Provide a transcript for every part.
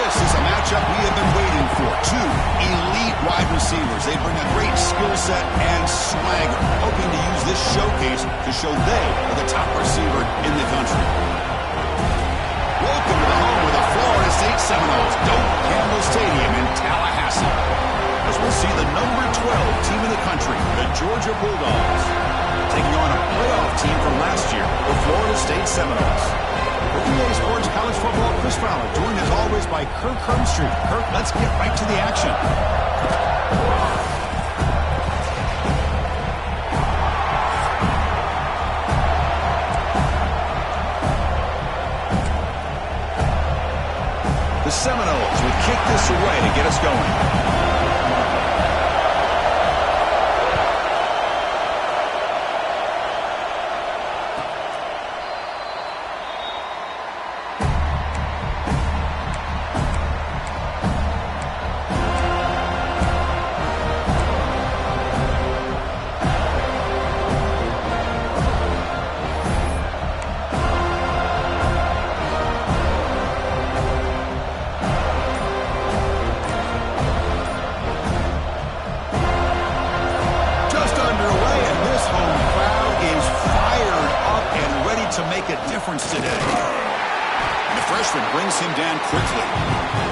This is a matchup we have been waiting for. Two elite wide receivers. They bring a great skill set and swagger, hoping to use this showcase to show they are the top receiver in the country. Welcome to the home of the Florida State Seminoles, Doak Campbell Stadium in Tallahassee, as we'll see the number 12 team in the country, the Georgia Bulldogs, taking on a playoff team from last year, the Florida State Seminoles. For EA Sports College Football, Chris Fowler, joined as always by Kirk Hermstreet. Kirk, let's get right to the action. The Seminoles will kick this away to get us going. Today. And the freshman brings him down quickly.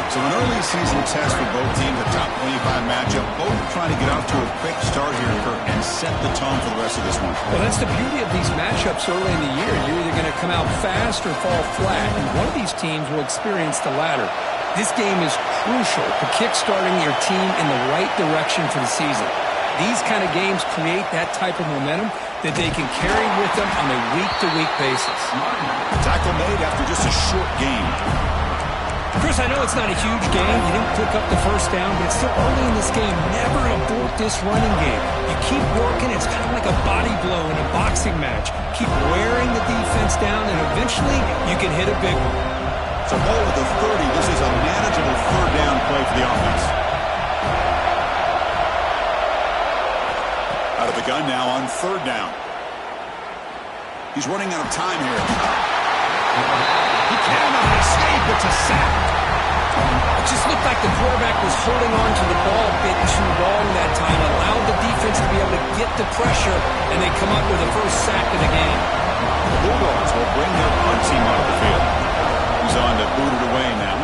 So an early season test for both teams, a top 25 matchup, both trying to get off to a quick start here, Kirk, and set the tone for the rest of this one. Well, that's the beauty of these matchups early in the year. You're either going to come out fast or fall flat, and one of these teams will experience the latter. This game is crucial to kick-starting your team in the right direction for the season. These kind of games create that type of momentum that they can carry with them on a week-to-week basis. Tackle made after just a short game. Chris, I know it's not a huge game. You didn't pick up the first down, but it's still early in this game. Never abort this running game. You keep working. It's kind of like a body blow in a boxing match. Keep wearing the defense down, and eventually you can hit a big one. So ball with the 30. This is a manageable third down play for the offense. Out of the gun now on third down. He's running out of time here. He cannot escape. It's a sack. It just looked like the quarterback was holding on to the ball a bit too long that time, allowed the defense to be able to get the pressure, and they come up with the first sack of the game. The Bulldogs will bring their punt team onto the field. He's on to boot it away now.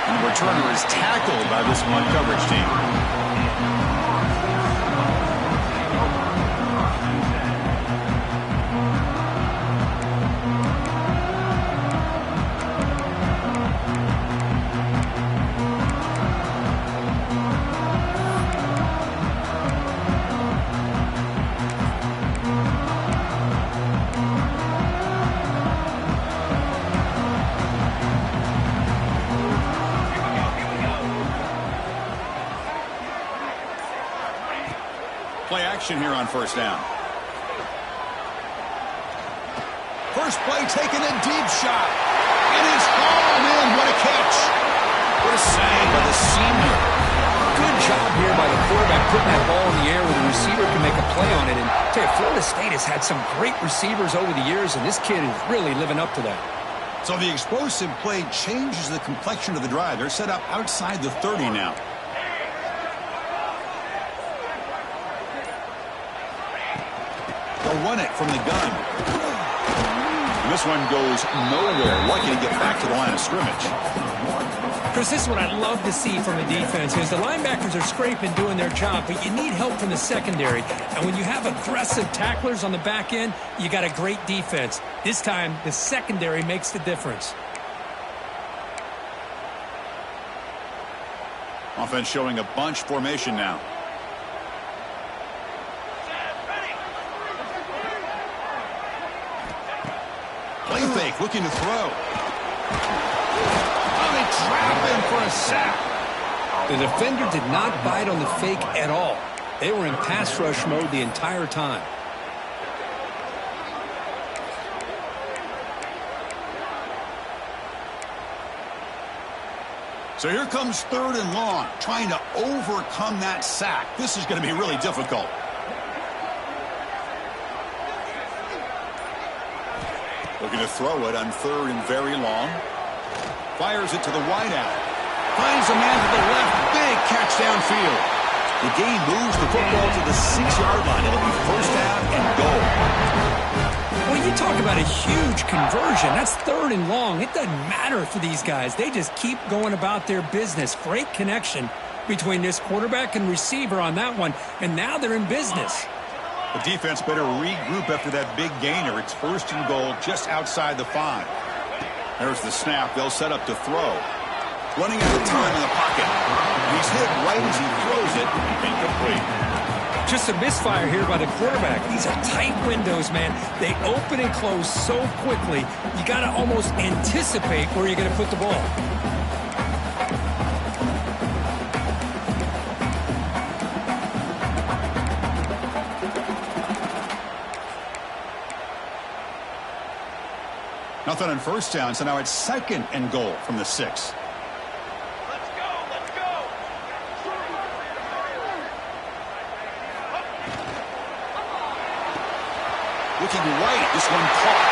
And the returner is tackled by this punt coverage team. Play action here on first down. First play taken a deep shot. It is hauled in. What a catch. What a save by the senior. Good job here by the quarterback putting that ball in the air where the receiver can make a play on it. And I tell you, Florida State has had some great receivers over the years, and this kid is really living up to that. So the explosive play changes the complexion of the drive. They're set up outside the 30 now. They'll run it from the gun. And this one goes nowhere. Lucky to get back to the line of scrimmage. Chris, this is what I love to see from a defense is the linebackers are scraping, doing their job, but you need help from the secondary. And when you have aggressive tacklers on the back end, you got a great defense. This time, the secondary makes the difference. Offense showing a bunch formation now. Play fake, looking to throw. Oh, they trap him for a sack. The defender did not bite on the fake at all. They were in pass rush mode the entire time. So here comes third and long, trying to overcome that sack. This is going to be really difficult. Looking to throw it on 3rd and very long. Fires it to the wideout. Finds a man to the left. Big catch downfield. The game moves the football to the 6-yard line. It'll be 1st down and goal. Well, you talk about a huge conversion. That's 3rd and long. It doesn't matter for these guys. They just keep going about their business. Great connection between this quarterback and receiver on that one, and now they're in business. The defense better regroup after that big gainer. It's 1st and goal just outside the 5. There's the snap. They'll set up to throw. Running out of time in the pocket. He's hit right as he throws it. Incomplete. Just a misfire here by the quarterback. These are tight windows, man. They open and close so quickly. You got to almost anticipate where you're going to put the ball. Nothing on 1st down, so now it's 2nd and goal from the 6. Let's go, let's go. Looking right, this one caught.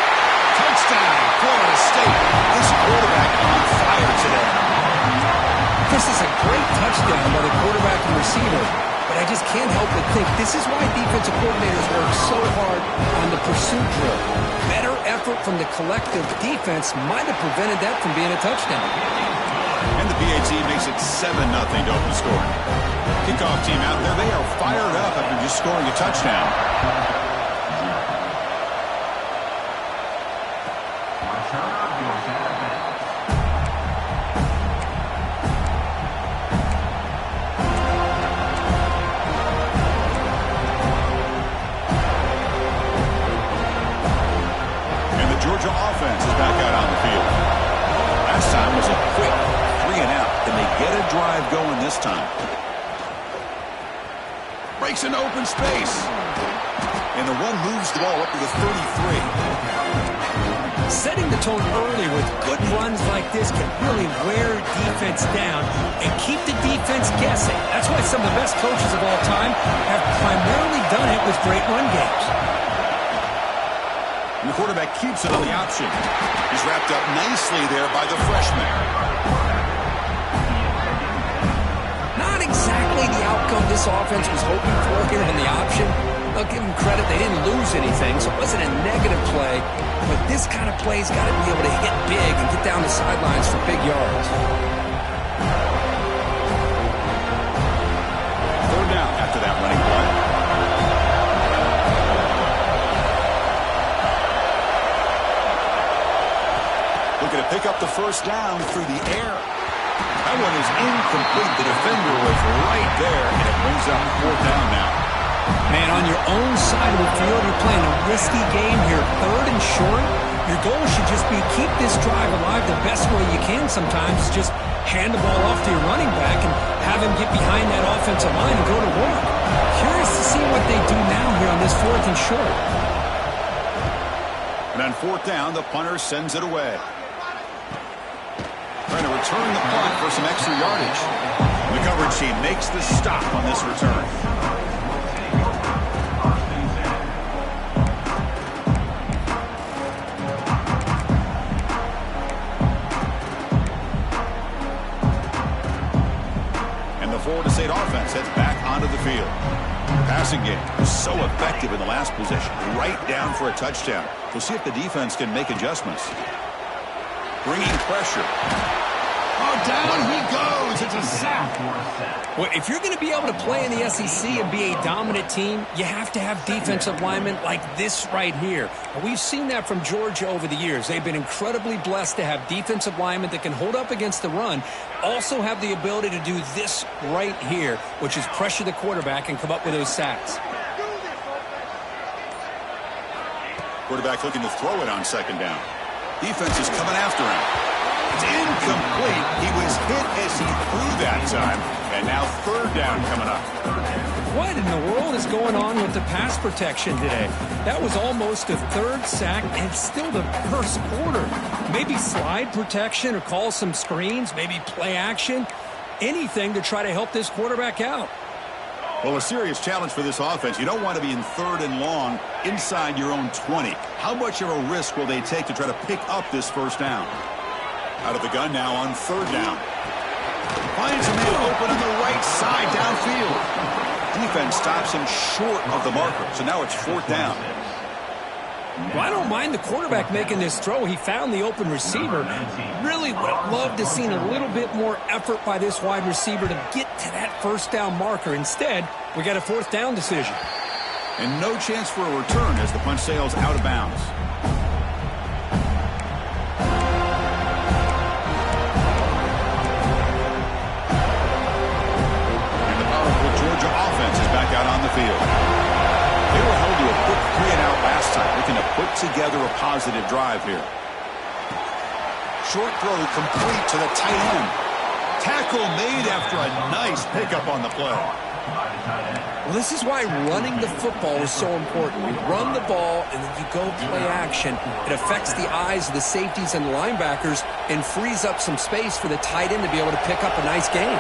Touchdown, Florida State. This quarterback on fire today. This is a great touchdown by the quarterback and receiver, but I just can't help but think this is why defensive coordinators work so hard on the pursuit drill. Better effort from the collective defense might have prevented that from being a touchdown. And the PAT makes it 7-0 to open scoring. Kickoff team out there, they are fired up after just scoring a touchdown. Offense is back out on the field. Last time was a quick 3-and-out, and they get a drive going this time. Breaks into open space. And the one moves the ball up to the 33. Setting the tone early with good runs like this can really wear defense down and keep the defense guessing. That's why some of the best coaches of all time have primarily done it with great run games. And the quarterback keeps it on the option. He's wrapped up nicely there by the freshman. Not exactly the outcome this offense was hoping for here on the option. I'll give them credit. They didn't lose anything, so it wasn't a negative play. But this kind of play's got to be able to hit big and get down the sidelines for big yards. 3rd down after that running play. Looking to pick up the 1st down through the air. That one is incomplete. The defender was right there, and it brings up 4th down now. Man, on your own side of the field, you're playing a risky game here. 3rd and short. Your goal should just be keep this drive alive the best way you can sometimes. Just hand the ball off to your running back and have him get behind that offensive line and go to work. Curious to see what they do now here on this 4th and short. And on 4th down, the punter sends it away. Trying to return the punt for some extra yardage. The coverage team makes the stop on this return. And the Florida State offense heads back onto the field. Passing game was so effective in the last possession. Right down for a touchdown. We'll see if the defense can make adjustments. Bringing pressure. Oh, down he goes. It's a sack. Well, if you're going to be able to play in the SEC and be a dominant team, you have to have defensive linemen like this right here. And we've seen that from Georgia over the years. They've been incredibly blessed to have defensive linemen that can hold up against the run, also have the ability to do this right here, which is pressure the quarterback and come up with those sacks. Quarterback looking to throw it on 2nd down. Defense is coming after him. It's incomplete. He was hit as he threw that time. And now 3rd down coming up. What in the world is going on with the pass protection today? That was almost a 3rd sack and still the 1st quarter. Maybe slide protection or call some screens, maybe play action. Anything to try to help this quarterback out. Well, a serious challenge for this offense. You don't want to be in 3rd and long inside your own 20. How much of a risk will they take to try to pick up this first down? Out of the gun now on 3rd down. Finds a man open on the right side downfield. Defense stops him short of the marker, so now it's 4th down. Well, I don't mind the quarterback making this throw. He found the open receiver. Really would have loved to have seen a little bit more effort by this wide receiver to get to that first down marker. Instead, we got a 4th down decision. And no chance for a return as the punt sails out of bounds. And the powerful Georgia offense is back out on the field. They were held to a quick 3-and-out last time, looking to put together a positive drive here. Short throw complete to the tight end. Tackle made after a nice pickup on the play. Well, this is why running the football is so important. You run the ball, and then you go play action. It affects the eyes of the safeties and the linebackers and frees up some space for the tight end to be able to pick up a nice gain.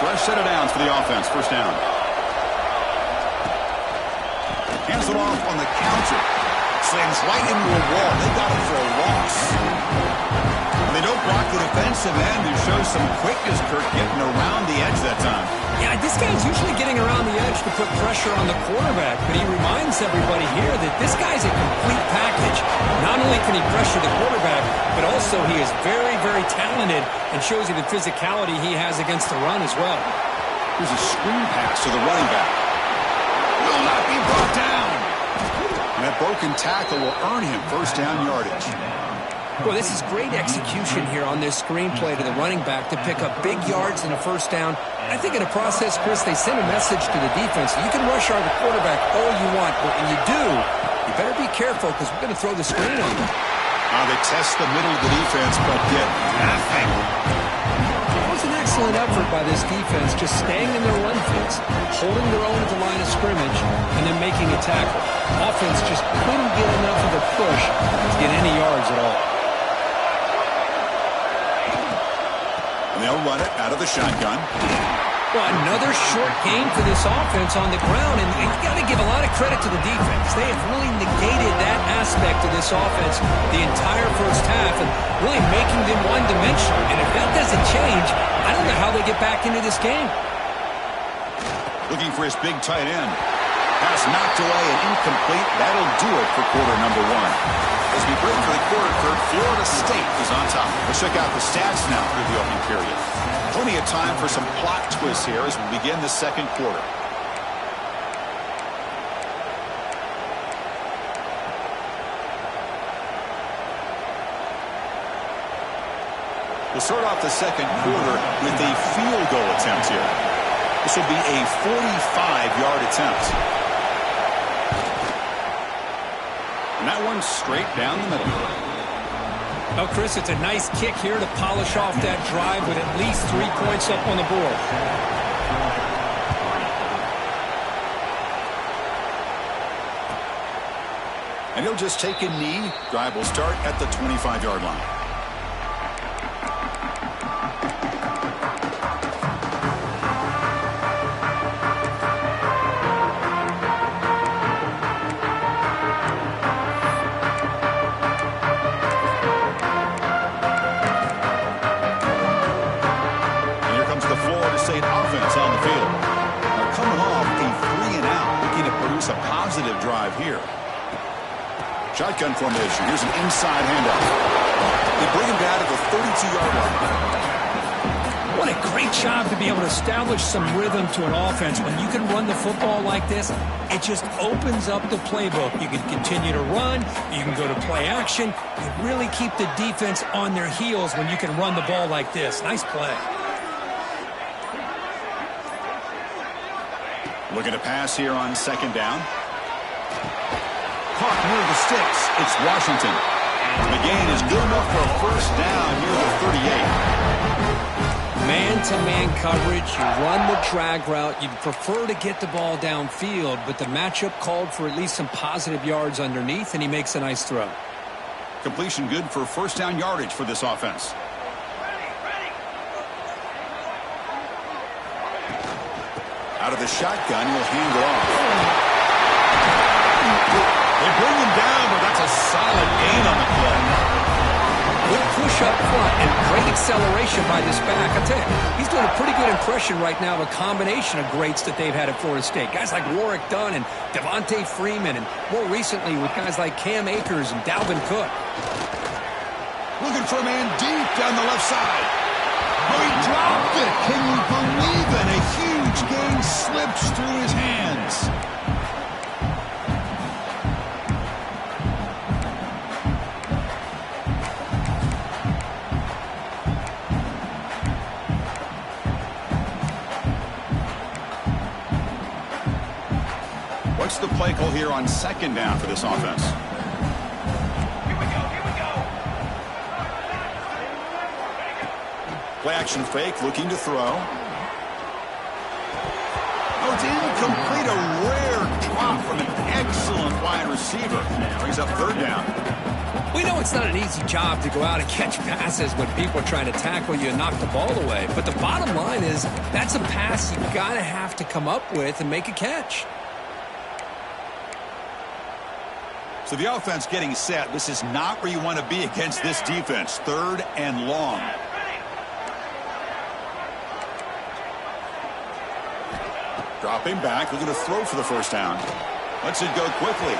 Fresh set of downs for the offense. First down. Hands it off on the counter. Slams right into a wall. They got it for a loss. They don't block the defensive end. It shows some quickness, Kirk, getting around the edge that time. Yeah, this guy's usually getting around the edge to put pressure on the quarterback, but he reminds everybody here that this guy's a complete package. Not only can he pressure the quarterback, but also he is very, very talented and shows you the physicality he has against the run as well. Here's a screen pass to the running back. Will not be brought down. And that broken tackle will earn him first down yardage. Well, this is great execution here on this screenplay to the running back to pick up big yards in a first down. I think in a process, Chris, they send a message to the defense. You can rush our quarterback all you want, but when you do, you better be careful because we're going to throw the screen on them. They test the middle of the defense, but get nothing. It was an excellent effort by this defense, just staying in their run fence, holding their own at the line of scrimmage, and then making a tackle. Offense just couldn't get enough of a push to get any yards at all. They'll run it out of the shotgun. Well, another short game for this offense on the ground, and you've got to give a lot of credit to the defense. They have really negated that aspect of this offense the entire first half and really making them one-dimensional. And if that doesn't change, I don't know how they get back into this game. Looking for his big tight end. Pass knocked away and incomplete. That'll do it for quarter number 1. As we break for the quarter, Kirk, Florida State is on top. Let's check out the stats now through the opening period. Plenty of time for some plot twists here as we begin the second quarter. We'll start off the second quarter with a field goal attempt here. This will be a 45-yard attempt. And that one's straight down the middle. Oh, Chris, it's a nice kick here to polish off that drive with at least 3 points up on the board. And he'll just take a knee. Drive will start at the 25-yard line. A positive drive here. Shotgun formation. Here's an inside handoff. They bring him down to the 32-yard line. What a great job to be able to establish some rhythm to an offense. When you can run the football like this, it just opens up the playbook. You can continue to run. You can go to play action. You really keep the defense on their heels when you can run the ball like this. Nice play. Looking to pass here on second down. Caught near the sticks. It's Washington. The gain is good enough for a first down near the 38. Man-to-man coverage. You run the drag route. You'd prefer to get the ball downfield, but the matchup called for at least some positive yards underneath, and he makes a nice throw. Completion good for first down yardage for this offense. Out of the shotgun, he'll hand it off. They bring him down, but that's a solid gain on the play. Good push up front and great acceleration by this back. I tell you, he's doing a pretty good impression right now of a combination of greats that they've had at Florida State. Guys like Warwick Dunn and Devontae Freeman, and more recently with guys like Cam Akers and Dalvin Cook. Looking for a man deep down the left side. Oh, he dropped it. Can you believe it? A huge gain slips through his hands. What's the play call here on second down for this offense? Here we go. Play action fake, looking to throw. Oh, it's incomplete. A rare drop from an excellent wide receiver. Brings up third down. We know it's not an easy job to go out and catch passes when people are trying to tackle you and knock the ball away. But the bottom line is that's a pass you got to have to come up with and make a catch. So the offense getting set. This is not where you want to be against this defense. Third and long. Dropping back, looking to throw for the first down. Lets it go quickly.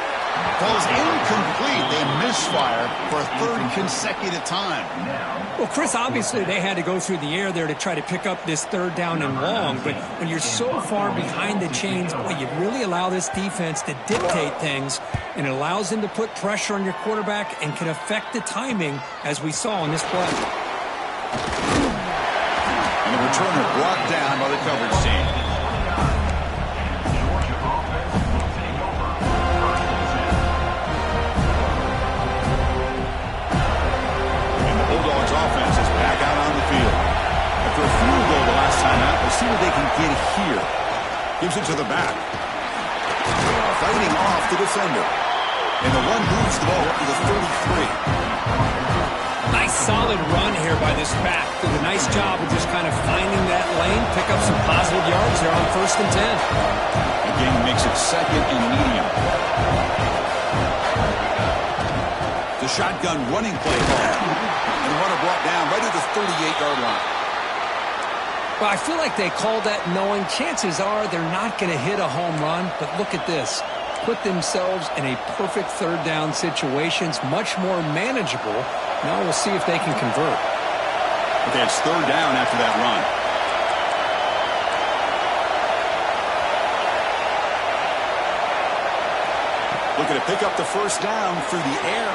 Falls incomplete. They misfire for a third consecutive time. Well, Chris, obviously they had to go through the air there to try to pick up this third down and long. But when you're so far behind the chains, boy, you really allow this defense to dictate things. And it allows them to put pressure on your quarterback and can affect the timing, as we saw in this play. And the returner brought down by the coverage team. Offense is back out on the field. After a field goal the last time out, we'll see what they can get here. Gives it to the back. Fighting off the defender. And the one moves the ball up to the 33. Nice solid run here by this back. Did a nice job of just kind of finding that lane, pick up some positive yards there on 1st and 10. Again, makes it second and medium. The shotgun running play ball. And runner brought down right at the 38-yard line. Well, I feel like they called that knowing chances are they're not going to hit a home run. But look at this. Put themselves in a perfect third down situations, much more manageable. Now we'll see if they can convert. Okay, it's third down after that run. Looking to pick up the first down through the air.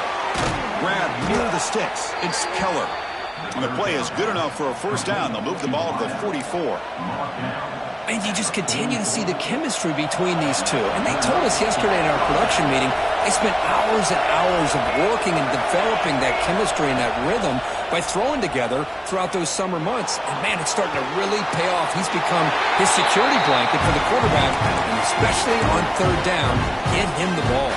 Grab near the sticks. It's Keller. And the play is good enough for a first down. They'll move the ball to the 44. And you just continue to see the chemistry between these two. And they told us yesterday in our production meeting, they spent hours and hours of working and developing that chemistry and that rhythm by throwing together throughout those summer months. And, man, it's starting to really pay off. He's become his security blanket for the quarterback, and especially on third down, get him the ball.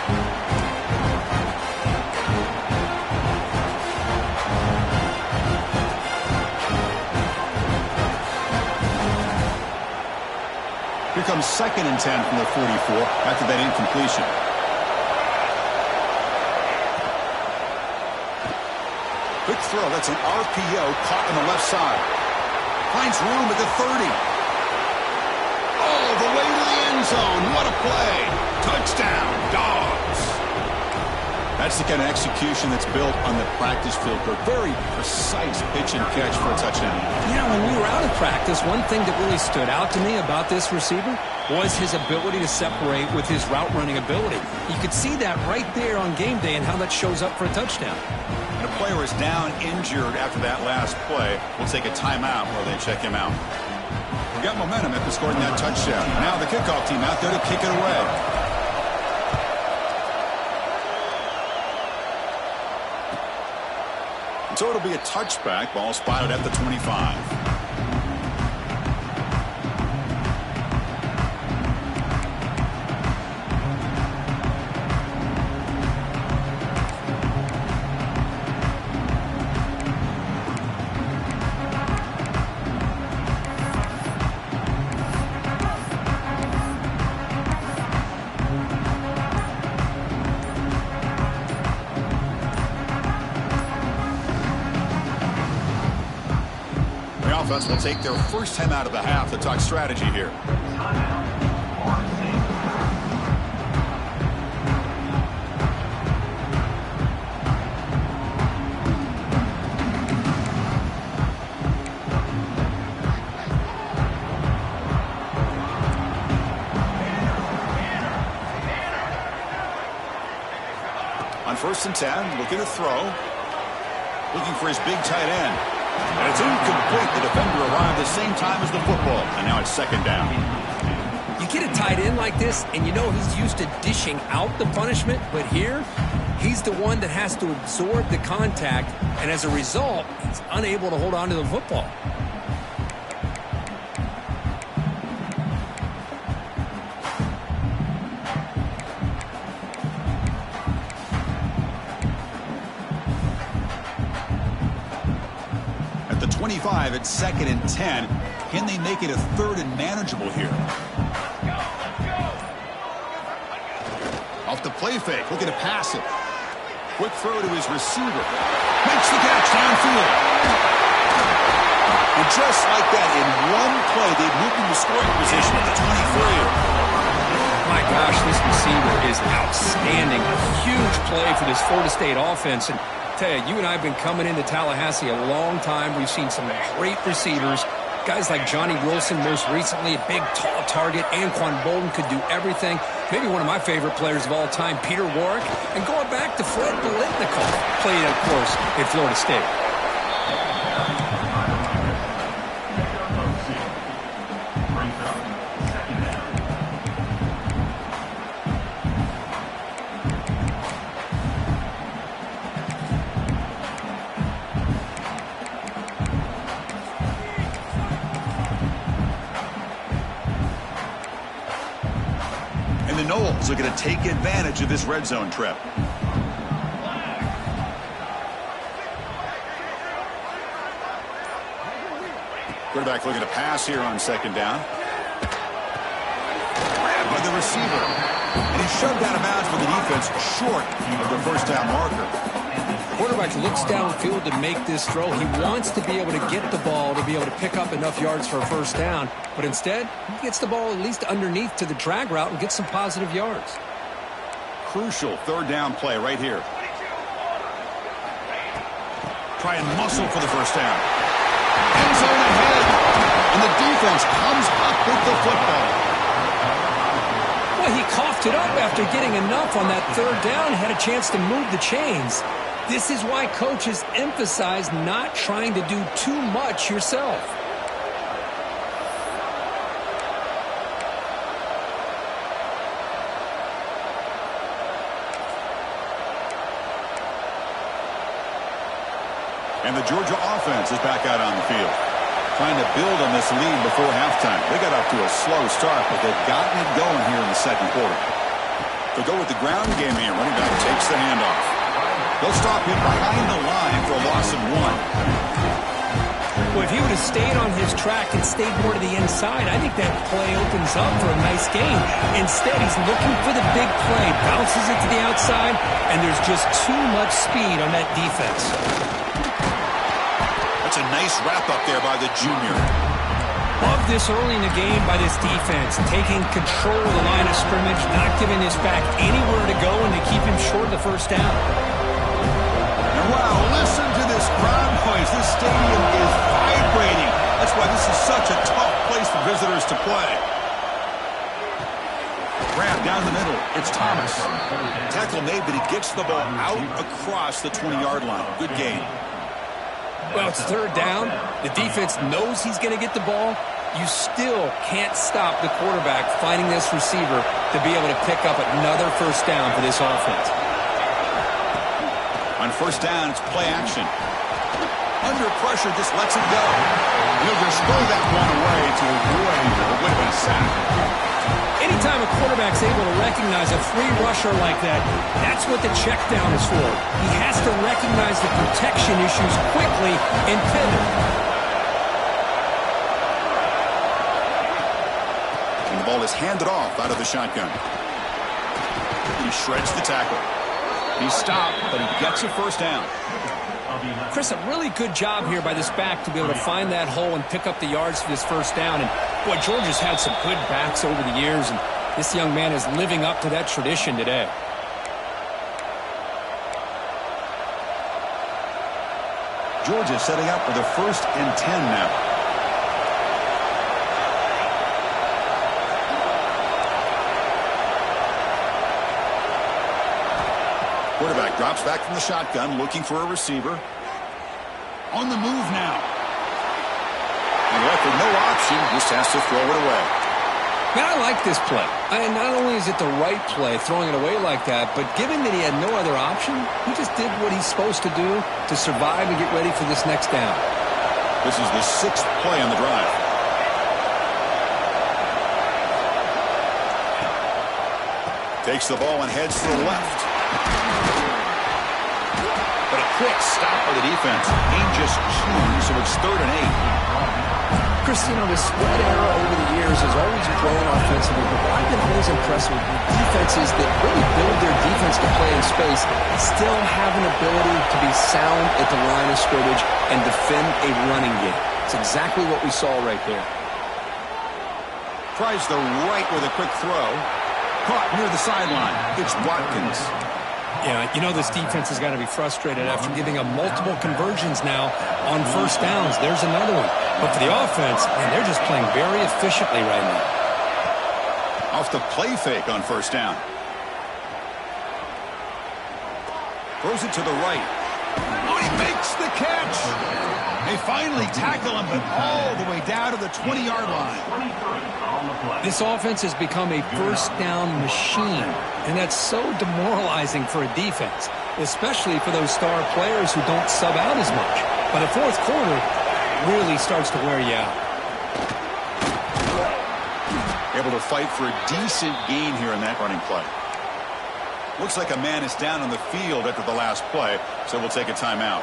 Here comes 2nd and 10 from the 44 after that incompletion. Quick throw. That's an RPO caught on the left side. Finds room at the 30. All the way to the end zone. What a play. Touchdown, Dogs. That's the kind of execution that's built on the practice field. A very precise pitch and catch for a touchdown. Yeah, when we were out of practice, one thing that really stood out to me about this receiver was his ability to separate with his route running ability. You could see that right there on game day and how that shows up for a touchdown. And a player is down injured after that last play. We'll take a timeout while they check him out. We got momentum after scoring that touchdown. Now the kickoff team out there to kick it away. So it'll be a touchback. Ball spotted at the 25. offense will take their first time out of the half to talk strategy here. On 1st and 10, looking to throw. Looking for his big tight end. And it's incomplete. The defender arrived the same time as the football. And now it's 2nd down. You get a tight end like this, and you know he's used to dishing out the punishment. But here, he's the one that has to absorb the contact. And as a result, he's unable to hold on to the football. At the 25, it's 2nd and 10. Can they make it a 3rd and manageable here? Off the play fake, looking to pass it. Quick throw to his receiver. Makes the catch downfield. And just like that, in one play, they've moved into scoring position at the 23. My gosh, this receiver is outstanding. A huge play for this Florida State offense. And tell you and I have been coming into Tallahassee a long time. We've seen some great receivers. Guys like Johnny Wilson, most recently, a big, tall target. Anquan Bolden could do everything. Maybe one of my favorite players of all time, Peter Warrick. And going back to Fred Biletnikoff, played, of course, at Florida State. Are going to take advantage of this red zone trip. Quarterback looking to pass here on 2nd down. Grabbed by the receiver. And he's shoved out of bounds for the defense short of the 1st down marker. Quarterback looks downfield to make this throw. He wants to be able to get the ball to be able to pick up enough yards for a 1st down. But instead, he gets the ball at least underneath to the drag route and gets some positive yards. Crucial 3rd down play right here. Try and muscle for the 1st down. End zone ahead. And the defense comes up with the football. Well, he coughed it up after getting enough on that 3rd down. Had a chance to move the chains. This is why coaches emphasize not trying to do too much yourself. And the Georgia offense is back out on the field, trying to build on this lead before halftime. They got off to a slow start, but they've gotten it going here in the 2nd quarter. They'll go with the ground game here. Running back takes the handoff. They'll stop him behind the line for a loss of 1. Well, if he would have stayed on his track and stayed more to the inside, I think that play opens up for a nice gain. Instead, he's looking for the big play, bounces it to the outside, and there's just too much speed on that defense. That's a nice wrap-up there by the junior. Love this early in the game by this defense, taking control of the line of scrimmage, not giving this back anywhere to go, and to keep him short of the 1st down. And wow, listen to this crowd noise. This stadium is vibrating. That's why this is such a tough place for visitors to play. Grab down the middle. It's Thomas. Tackle made, but he gets the ball out across the 20-yard line. Good game. Well, it's 3rd down. The defense knows he's going to get the ball. You still can't stop the quarterback finding this receiver to be able to pick up another 1st down for this offense. On 1st down, it's play action. Under pressure, just lets it go. He'll just throw that one away to avoid what would have been a sack. Anytime a quarterback's able to recognize a free rusher like that, that's what the check down is for. He has to recognize the protection issues quickly and pivot. And the ball is handed off out of the shotgun. He shreds the tackle. He's stopped, but he gets a 1st down. Chris, a really good job here by this back to be able to find that hole and pick up the yards for this first down. And, boy, Georgia's had some good backs over the years, and this young man is living up to that tradition today. Georgia setting up for the 1st and 10 now. Quarterback drops back from the shotgun, looking for a receiver. On the move now. And left with no option, just has to throw it away. Man, I like this play. And not only is it the right play, throwing it away like that, but given that he had no other option, he just did what he's supposed to do to survive and get ready for this next down. This is the 6th play on the drive. Takes the ball and heads to the left. But a quick stop by the defense. Gain just 2, so it's 3rd and 8. Chris, you know, the spread era over the years has always grown offensively, but what I've been always impressed with defenses that really build their defense to play in space still have an ability to be sound at the line of scrimmage and defend a running game. It's exactly what we saw right there. Tries the right with a quick throw. Caught near the sideline. It's Watkins. Yeah, you know this defense has got to be frustrated after giving up multiple conversions now on first downs. There's another one. But for the offense, man, they're just playing very efficiently right now. Off the play fake on first down. Throws it to the right. Oh, he makes the catch. They finally tackle him, but all the way down to the 20-yard line. This offense has become a first-down machine, and that's so demoralizing for a defense, especially for those star players who don't sub out as much. But the fourth quarter really starts to wear you out. Able to fight for a decent gain here in that running play. Looks like a man is down on the field after the last play, so we'll take a timeout.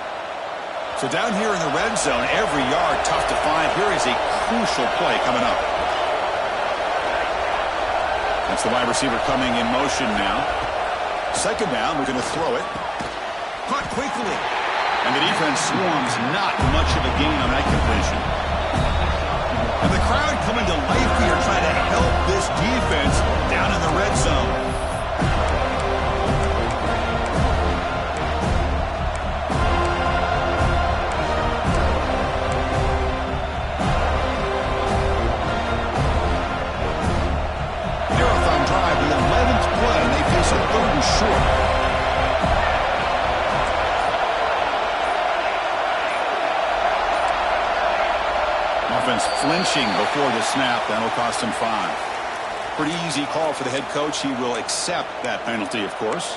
So down here in the red zone, every yard tough to find. Here is a crucial play coming up. That's the wide receiver coming in motion now. Second down, we're going to throw it. Caught quickly. And the defense swarms, not much of a gain on that completion. And the crowd coming to life here trying to help this defense down in the red zone. Short. Offense flinching before the snap. That'll cost him 5. Pretty easy call for the head coach. He will accept that penalty, of course.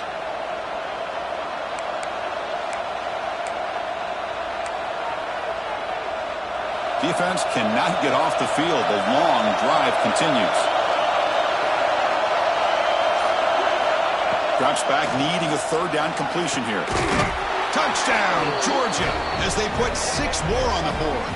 Defense cannot get off the field. The long drive continues. Drops back, needing a third down completion here. Touchdown, Georgia, as they put 6 more on the board.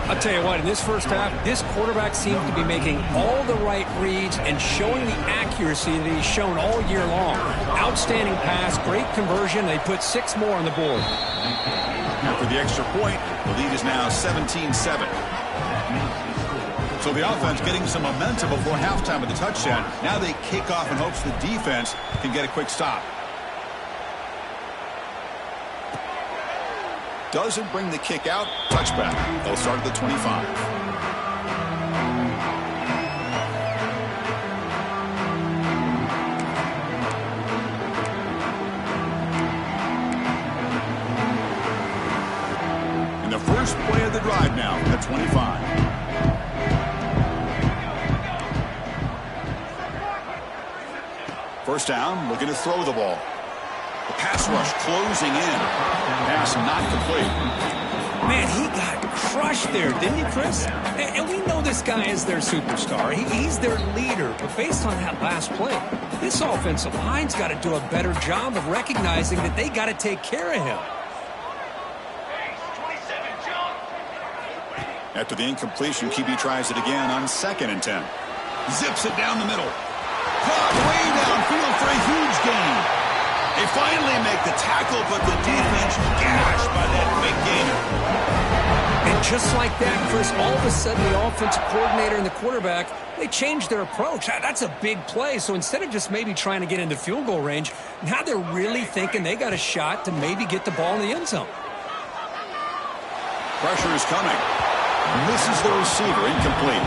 I'll tell you what, in this first half, this quarterback seems to be making all the right reads and showing the accuracy that he's shown all year long. Outstanding pass, great conversion. They put 6 more on the board. After the extra point, the lead is now 17-7. So the offense getting some momentum before halftime with the touchdown. Now they kick off in hopes the defense can get a quick stop. Doesn't bring the kick out. Touchback. They'll start at the 25. And the first play of the drive now at 25. First down, looking to throw the ball. The pass rush closing in. Pass not complete. Man, he got crushed there, didn't he, Chris? And we know this guy is their superstar. He's their leader. But based on that last play, this offensive line's got to do a better job of recognizing that they got to take care of him. After the incompletion, QB tries it again on 2nd and 10. Zips it down the middle. Caught way downfield for a huge gain. They finally make the tackle, but the defense gashed by that big gainer. And just like that, Chris, all of a sudden the offensive coordinator and the quarterback, they changed their approach. That's a big play. So instead of just maybe trying to get into field goal range, now they're really thinking they got a shot to maybe get the ball in the end zone. Pressure is coming. Misses the receiver, incomplete.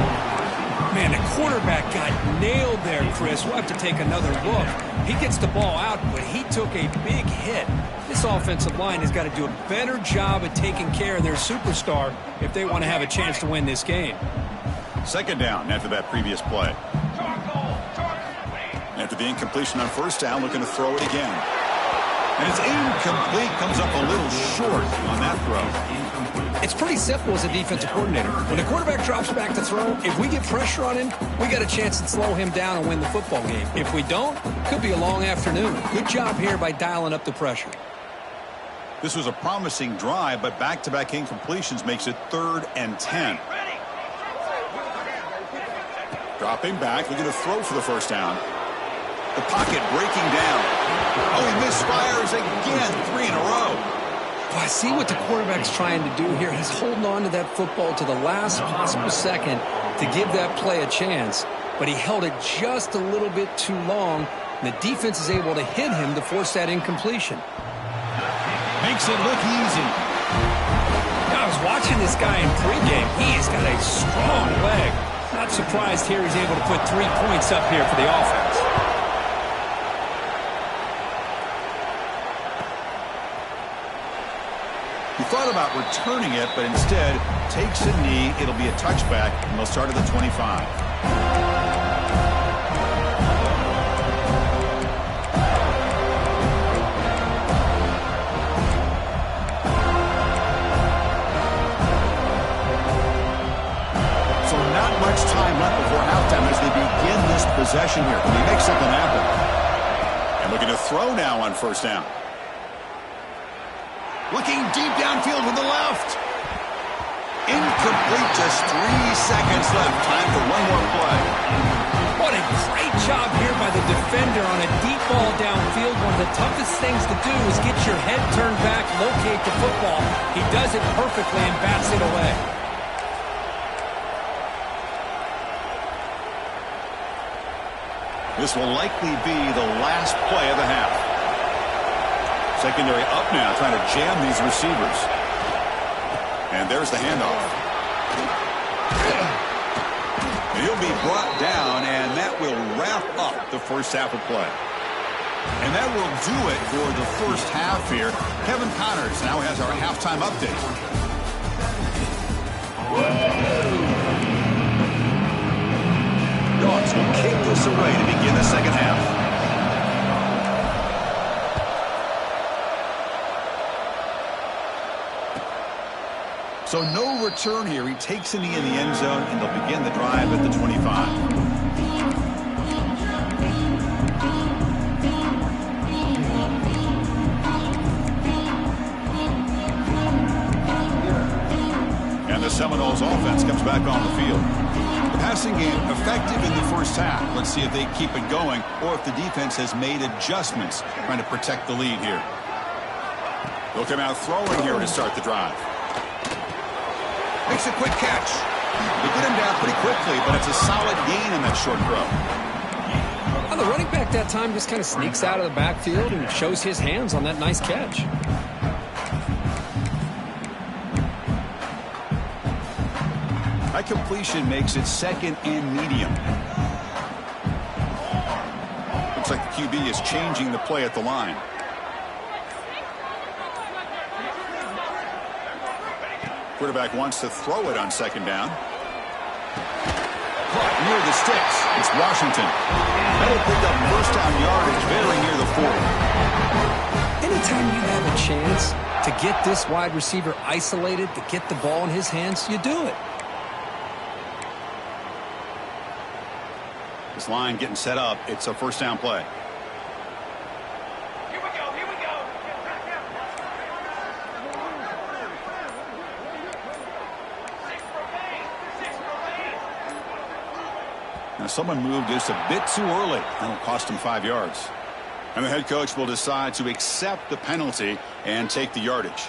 Man, the quarterback got nailed there, Chris. We'll have to take another look. He gets the ball out, but he took a big hit. This offensive line has got to do a better job at taking care of their superstar if they want to have a chance to win this game. Second down after that previous play. After the incompletion on first down, looking to throw it again. And it's incomplete, comes up a little short on that throw. It's pretty simple as a defensive coordinator. When the quarterback drops back to throw, if we get pressure on him, we got a chance to slow him down and win the football game. If we don't, could be a long afternoon. Good job here by dialing up the pressure. This was a promising drive, but back-to-back incompletions makes it 3rd and 10. Dropping back, looking to throw for the first down. The pocket breaking down. Oh, he misfires again, 3 in a row. Well, I see what the quarterback's trying to do here. He's holding on to that football to the last possible second to give that play a chance, but he held it just a little bit too long, and the defense is able to hit him to force that incompletion. Makes it look easy. I was watching this guy in pregame. He's got a strong leg. Not surprised here he's able to put 3 points up here for the offense. He thought about returning it, but instead takes a knee. It'll be a touchback, and they'll start at the 25. So not much time left before halftime as they begin this possession here. Can they make something happen? And looking to throw now on first down. Looking deep downfield with the left. Incomplete, just 3 seconds left. Time for one more play. What a great job here by the defender on a deep ball downfield. One of the toughest things to do is get your head turned back, locate the football. He does it perfectly and bats it away. This will likely be the last play of the half. Secondary up now, trying to jam these receivers. And there's the handoff. He'll be brought down, and that will wrap up the first half of play. And that will do it for the first half here. Kevin Connors now has our halftime update. Dogs will kick this away to begin the second half. So no return here. He takes a knee in the end zone, and they'll begin the drive at the 25. And the Seminoles offense comes back on the field. The passing game effective in the first half. Let's see if they keep it going or if the defense has made adjustments trying to protect the lead here. They'll come out throwing here to start the drive. Makes a quick catch. They get him down pretty quickly, but it's a solid gain in that short throw. Well, the running back that time just kind of sneaks out of the backfield and shows his hands on that nice catch. That completion makes it 2nd and medium. Looks like the QB is changing the play at the line. Quarterback wants to throw it on second down. Caught near the sticks. It's Washington. That'll pick up first down yardage very near the 40. Anytime you have a chance to get this wide receiver isolated, to get the ball in his hands, you do it. This line getting set up. It's a first down play. Here we go, here we go. Six remain. Now someone moved just a bit too early. That'll cost him 5 yards. And the head coach will decide to accept the penalty and take the yardage.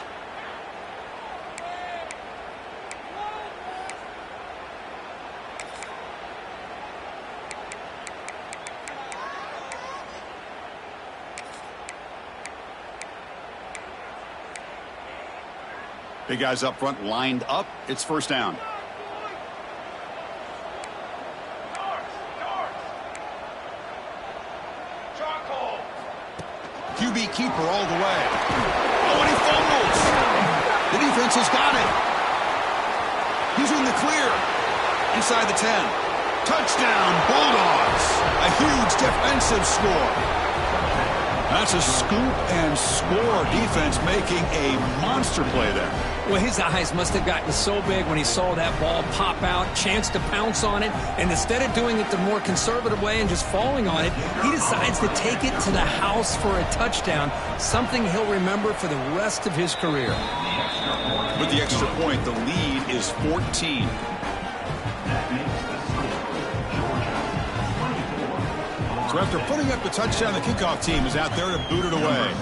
Big guys up front lined up. It's first down. QB keeper all the way. Oh, and he fumbles. The defense has got it. He's in the clear. Inside the 10. Touchdown, Bulldogs. A huge defensive score. That's a scoop and score. Defense making a monster play there. Well, his eyes must have gotten so big when he saw that ball pop out, chance to pounce on it, and instead of doing it the more conservative way and just falling on it, he decides to take it to the house for a touchdown, something he'll remember for the rest of his career. With the extra point, the lead is 14. So after putting up the touchdown, the kickoff team is out there to boot it away.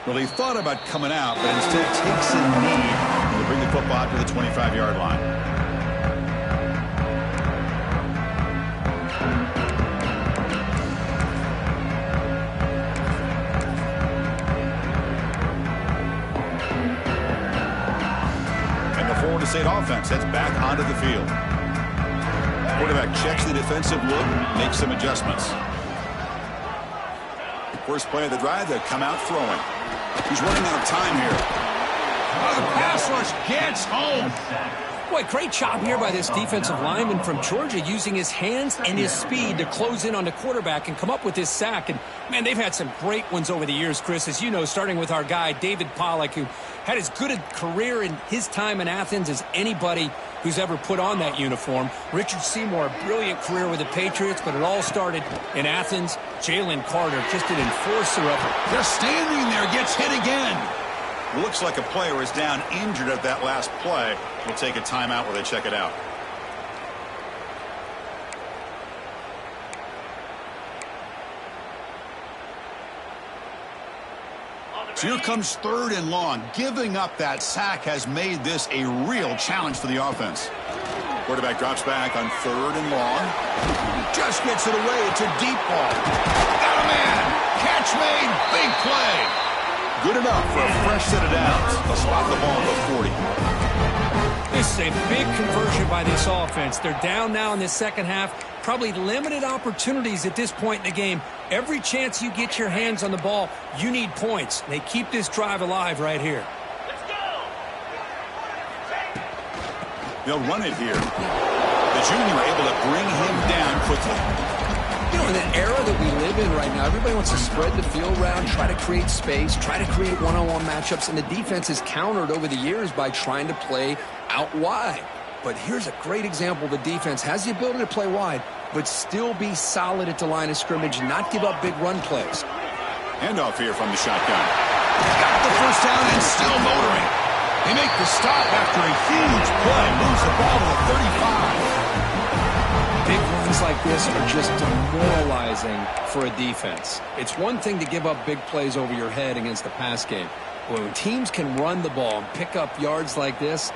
Well, he thought about coming out, but instead takes a knee to bring the football out to the 25-yard line. And the Florida State offense heads back onto the field. Quarterback checks the defensive look, makes some adjustments. First play of the drive, they'll come out throwing. He's running out of time here. Oh, the pass rush gets home. Boy, great job here by this defensive lineman from Georgia using his hands and his speed to close in on the quarterback and come up with this sack. And, man, they've had some great ones over the years, Chris, as you know, starting with our guy, David Pollack, who had as good a career in his time in Athens as anybody who's ever put on that uniform. Richard Seymour, a brilliant career with the Patriots, but it all started in Athens. Jalen Carter, just an enforcer of it. Just standing there, gets hit again. Looks like a player is down injured at that last play. We'll take a timeout while they check it out. So here comes 3rd and long. Giving up that sack has made this a real challenge for the offense. Quarterback drops back on 3rd and long. Just gets it away. It's a deep ball. Got a man. Catch made. Big play. Good enough for a fresh set of downs. They'll spot the ball at the 40. This is a big conversion by this offense. They're down now in the second half. Probably limited opportunities at this point in the game. Every chance you get your hands on the ball, you need points. They keep this drive alive right here. Let's go. They'll run it here. The junior able to bring him down quickly. You know, in the era that we live in right now, everybody wants to spread the field around, try to create space, try to create one-on-one matchups, and the defense is countered over the years by trying to play out wide. But here's a great example. The defense has the ability to play wide, but still be solid at the line of scrimmage and not give up big run plays. Handoff here from the shotgun. Got the first down and still motoring. They make the stop after a huge play. Moves the ball to the 35. Big runs like this are just demoralizing for a defense. It's one thing to give up big plays over your head against the pass game. But when teams can run the ball and pick up yards like this,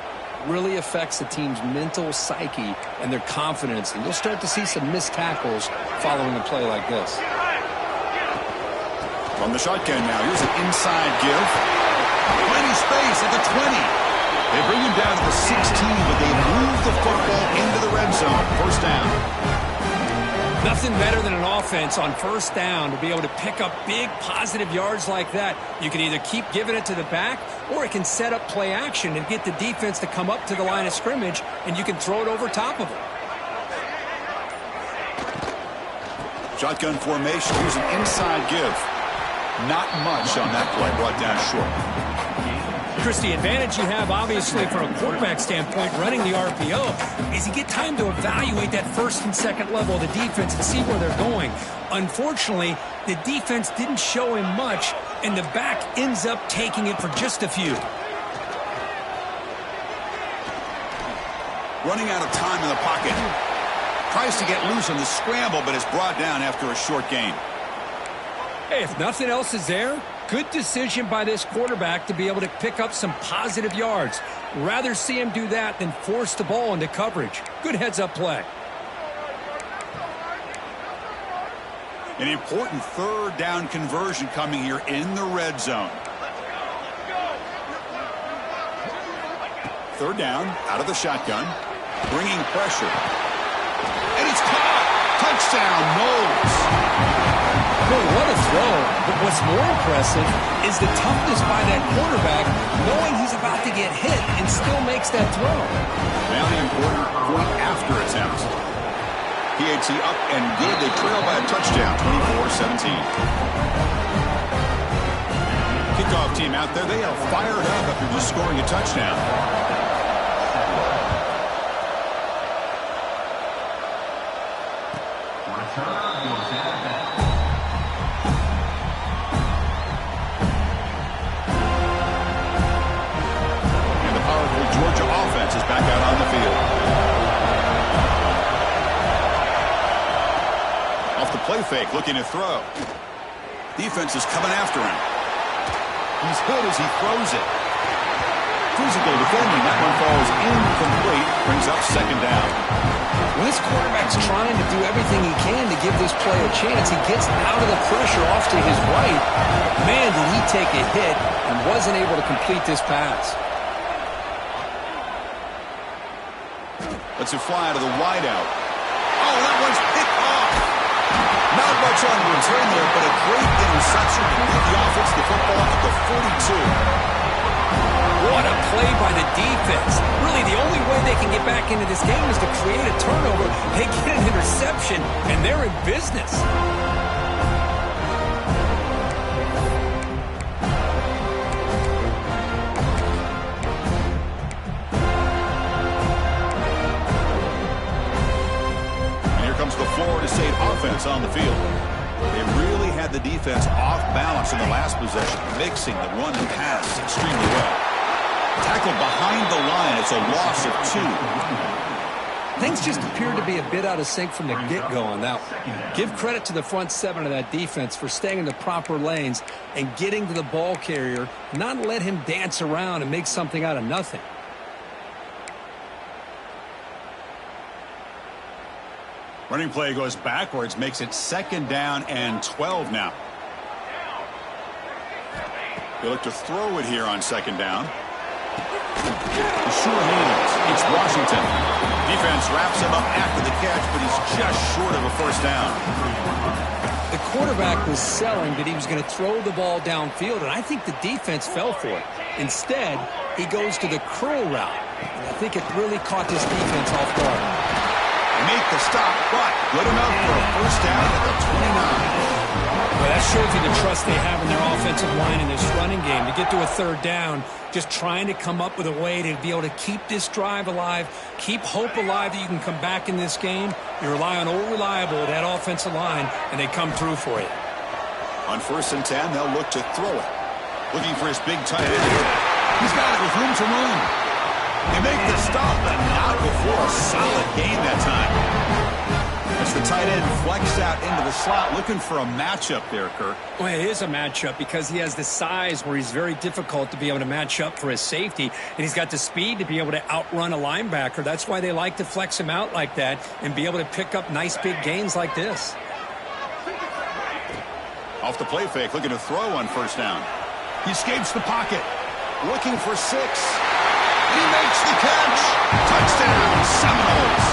really affects the team's mental psyche and their confidence. And you'll start to see some missed tackles following a play like this. From the shotgun now, here's an inside give. Plenty space at the 20. They bring him down to the 16, but they move the football into the red zone. First down. Nothing better than an offense on first down to be able to pick up big positive yards like that. You can either keep giving it to the back, or it can set up play action and get the defense to come up to the line of scrimmage, and you can throw it over top of it. Shotgun formation. Here's an inside give. Not much on that play. Brought down short. Chris, the advantage you have, obviously, from a quarterback standpoint, running the RPO, is you get time to evaluate that first and second level of the defense and see where they're going. Unfortunately, the defense didn't show him much, and the back ends up taking it for just a few. Running out of time in the pocket. Tries to get loose on the scramble, but is brought down after a short gain. Hey, if nothing else is there, good decision by this quarterback to be able to pick up some positive yards. Rather see him do that than force the ball into coverage. Good heads-up play. An important third down conversion coming here in the red zone. Third down, out of the shotgun, bringing pressure. And it's caught! Touchdown, Knowles! Well, what a throw. But what's more impressive is the toughness by that quarterback, knowing he's about to get hit and still makes that throw. Now the important point after attempt. PAT up and good. They trail by a touchdown, 24-17. Kickoff team out there, they are fired up after just scoring a touchdown. And the powerful Georgia offense is back out on the field. Off the play fake, looking to throw. Defense is coming after him. He's hit as he throws it. Physical defending. That one falls incomplete. Brings up second down. When this quarterback's trying to do everything he can to give this play a chance, he gets out of the pressure off to his right. Man, did he take a hit and wasn't able to complete this pass. Lets it fly out of the wideout. Oh, that one's picked off. Not much on return there, but a great interception to get the offense the football at the 42. What a play by the defense. Really, the only way they can get back into this game is to create a turnover. They get an interception, and they're in business. And here comes the Florida State offense on the field. They really had the defense off balance in the last possession, mixing the run and pass extremely well. Tackled behind the line. It's a loss of 2. Things just appeared to be a bit out of sync from the get-go on that one. Give credit to the front seven of that defense for staying in the proper lanes and getting to the ball carrier, not let him dance around and make something out of nothing. Running play goes backwards, makes it second down and 12 now. They look to throw it here on second down. Sure hands. It's Washington. Defense wraps him up after the catch, but he's just short of a first down. The quarterback was selling that he was going to throw the ball downfield, and I think the defense fell for it. Instead, he goes to the curl route. And I think it really caught this defense off guard. They make the stop, but good enough for a first down at the 29. Well, that shows you the trust they have in their offensive line in this running game. To get to a third down, just trying to come up with a way to be able to keep this drive alive, keep hope alive that you can come back in this game. You rely on old reliable, that offensive line, and they come through for you. On 1st and 10, they'll look to throw it. Looking for his big tight end here. He's got it with room to run. They make the stop, but not before a solid gain that time. As the tight end flexed out into the slot, looking for a matchup there, Kirk. Well, it is a matchup because he has the size where he's very difficult to be able to match up for his safety, and he's got the speed to be able to outrun a linebacker. That's why they like to flex him out like that and be able to pick up nice big gains like this. Off the play fake, looking to throw on first down. He escapes the pocket, looking for 6. He makes the catch. Touchdown, Seminoles.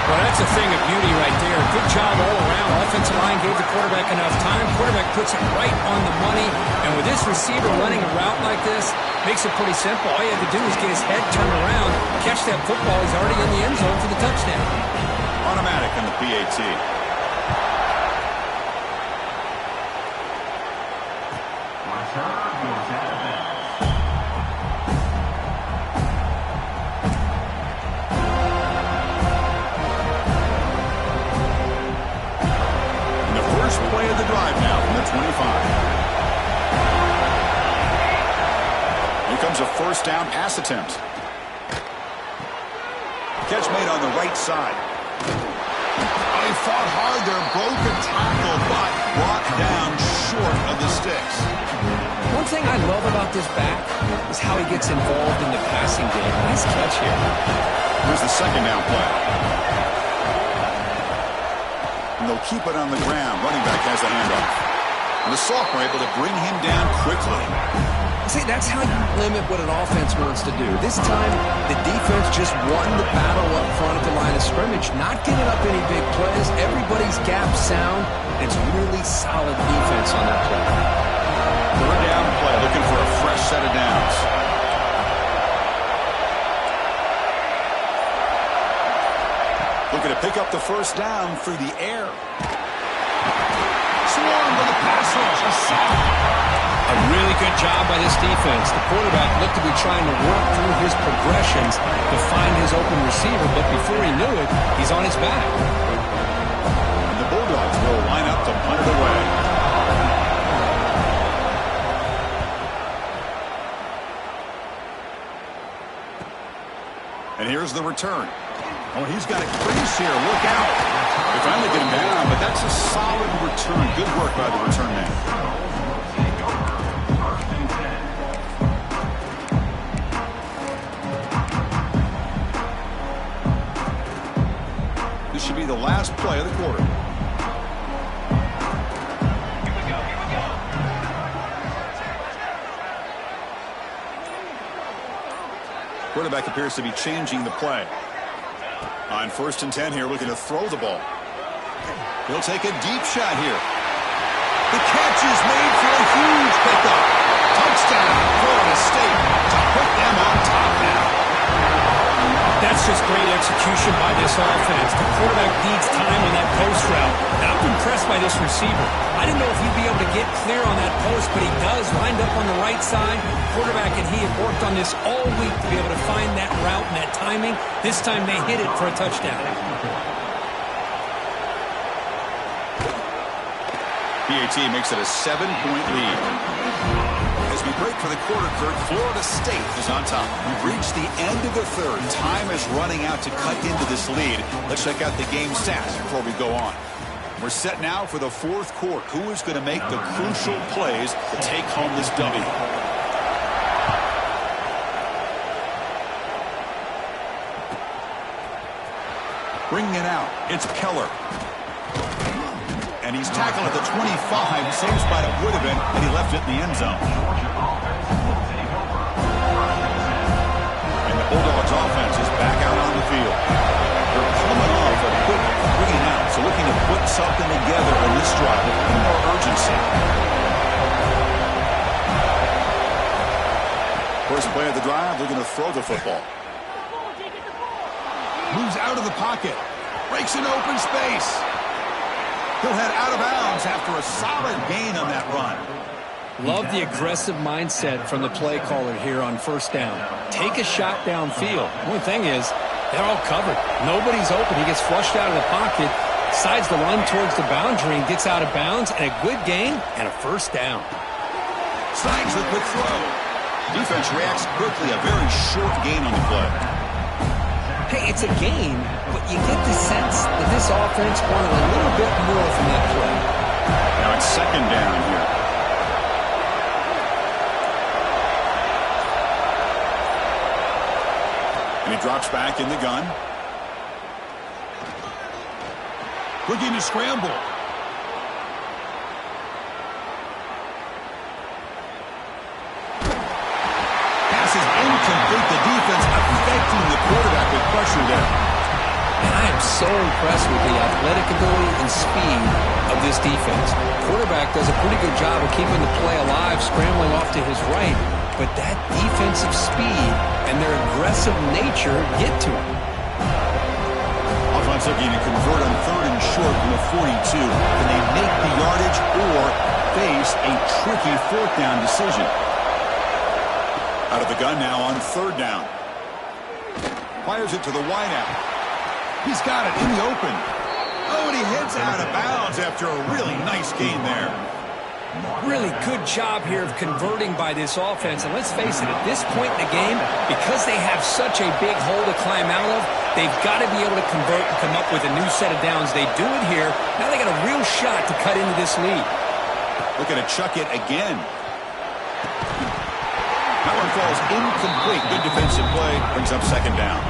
Well, that's a thing of beauty right there. Good job all around. Offensive line gave the quarterback enough time. Quarterback puts it right on the money. And with this receiver running a route like this, makes it pretty simple. All you have to do is get his head turned around, catch that football. He's already in the end zone for the touchdown. Automatic on the PAT. Play of the drive now from the 25. Here comes a first down pass attempt. Catch made on the right side. Oh, he fought hard there. Broke a tackle, but brought down short of the sticks. One thing I love about this back is how he gets involved in the passing game. Nice catch here. Here's the second down play. And they'll keep it on the ground. Running back has the handoff. And the sophomore able to bring him down quickly. See, that's how you limit what an offense wants to do. This time, the defense just won the battle up front at the line of scrimmage, not giving up any big plays. Everybody's gap sound. It's really solid defense on that play. Third down play, looking for a fresh set of downs. Looking to pick up the first down through the air. Swarm with a pass rush, a sack. A really good job by this defense. The quarterback looked to be trying to work through his progressions to find his open receiver, but before he knew it, he's on his back. And the Bulldogs will line up to punt it away. And here's the return. Oh, he's got a crease here. Look out. They finally get him down, but that's a solid return. Good work by the return man. This should be the last play of the quarter. Here we go. Quarterback appears to be changing the play. On 1st and 10 here, looking to throw the ball. He'll take a deep shot here. The catch is made for a huge pickup. Touchdown, Florida State, to put them on top now. That's just great execution by this offense. The quarterback needs time on that post route. And I'm impressed by this receiver. I didn't know if he'd be able to get clear on that post, but he does. Lined up on the right side. Quarterback and he have worked on this all week to be able to find that route and that timing. This time they hit it for a touchdown. PAT makes it a 7-point lead. As we break for the quarter, Kurt, Florida State is on top. We've reached the end of the third. Time is running out to cut into this lead. Let's check out the game stats before we go on. We're set now for the fourth quarter. Who is going to make the crucial plays to take home this W? Bringing it out, it's Keller. And he's tackled at the 25, same spot it would have been, and he left it in the end zone. And the Bulldogs offense is back out on the field. They're coming off a quick 3-and-out, so looking to put something together in this drive with more urgency. First play of the drive, they're going to throw the football. Moves out of the pocket, breaks an open space. He'll head out of bounds after a solid gain on that run. Love the aggressive mindset from the play caller here on first down. Take a shot downfield. Only thing is, they're all covered. Nobody's open. He gets flushed out of the pocket, decides to run towards the boundary and gets out of bounds, and a good gain and a first down. Signs the quick throw. Defense reacts quickly. A very short gain on the play. Hey, it's a gain, but you get the sense that this offense wanted a little bit more from that play. Now it's second down here. And he drops back in the gun. Looking to scramble. Pass is incomplete. The defense affecting the quarterback with pressure there. And I am so impressed with the athletic ability and speed of this defense. Quarterback does a pretty good job of keeping the play alive, scrambling off to his right, but that defensive speed and their aggressive nature get to him. Offense looking to convert on 3rd and short from the 42. Can they make the yardage or face a tricky 4th down decision? Out of the gun now on 3rd down. Fires it to the wideout. He's got it in the open. Oh, and he heads out of bounds after a really nice gain there. Really good job here of converting by this offense. And let's face it, at this point in the game, because they have such a big hole to climb out of, they've got to be able to convert and come up with a new set of downs. They do it here. Now they got a real shot to cut into this lead. Looking to chuck it again. That one falls incomplete. Good defensive play. Brings up second down.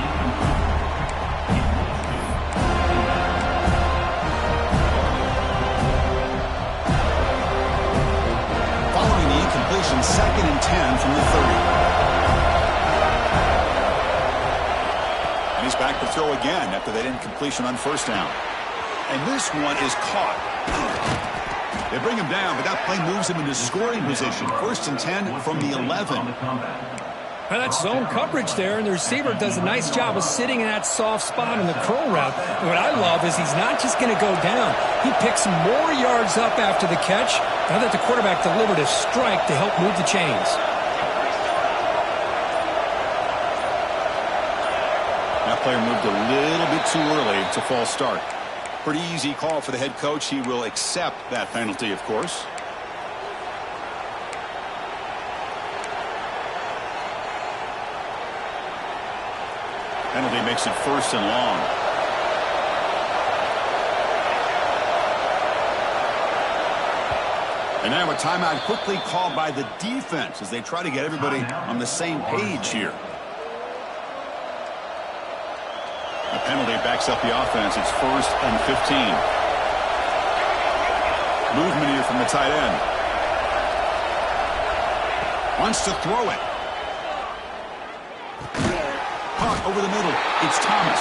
Following the incompletion, 2nd and 10 from the 30. And he's back to throw again after that incompletion on first down. And this one is caught. They bring him down, but that play moves him into scoring position. 1st and 10 from the 11. Well, that's zone coverage there, and the receiver does a nice job of sitting in that soft spot in the curl route. And what I love is he's not just going to go down. He picks more yards up after the catch, now that the quarterback delivered a strike to help move the chains. That player moved a little bit too early. It's a false start. Pretty easy call for the head coach. He will accept that penalty, of course. Penalty makes it 1st and long. And now a timeout quickly called by the defense as they try to get everybody on the same page here. The penalty backs up the offense. It's 1st and 15. Movement here from the tight end. Wants to throw it. Caught over the middle. It's Thomas.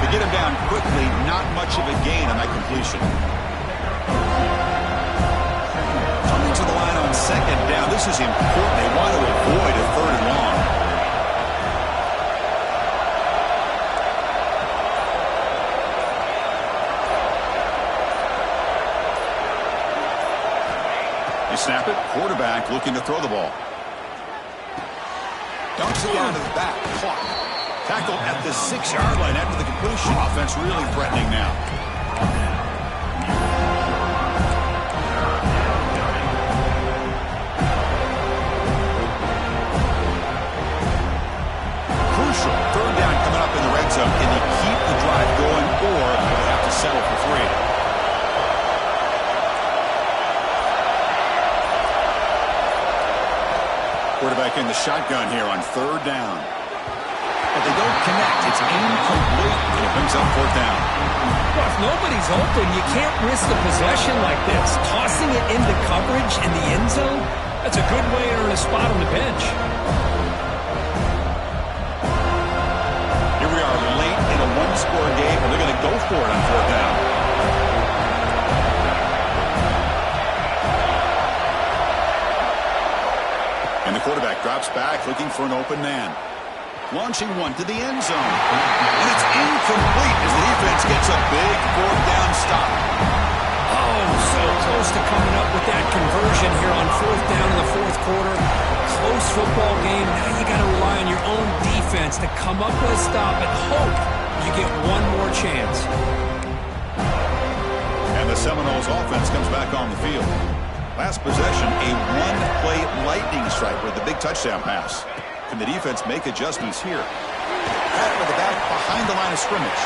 To get him down quickly, not much of a gain on that completion. Coming to the line on 2nd down. This is important. They want to avoid a 3rd and long. Snap it. Quarterback looking to throw the ball. Dumps it down to the back. Caught. Tackle at the 6-yard line after the completion. Offense really threatening now. Crucial. 3rd down coming up in the red zone. Can they keep the drive going, or do they have to settle for 3? Quarterback in the shotgun here on 3rd down. But they don't connect. It's incomplete, and it brings up 4th down. Well, if nobody's open, you can't risk the possession like this. Tossing it into coverage in the end zone, that's a good way to earn a spot on the bench. Here we are late in a 1-score game, and they're going to go for it on 4th down. And the quarterback drops back, looking for an open man. Launching one to the end zone. And it's incomplete as the defense gets a big 4th down stop. Oh, so close to coming up with that conversion here on 4th down in the 4th quarter. Close football game. Now you got to rely on your own defense to come up with a stop and hope you get one more chance. And the Seminoles offense comes back on the field. Last possession, a 1-play lightning strike with the big touchdown pass. Can the defense make adjustments here? Pat with the back behind the line of scrimmage.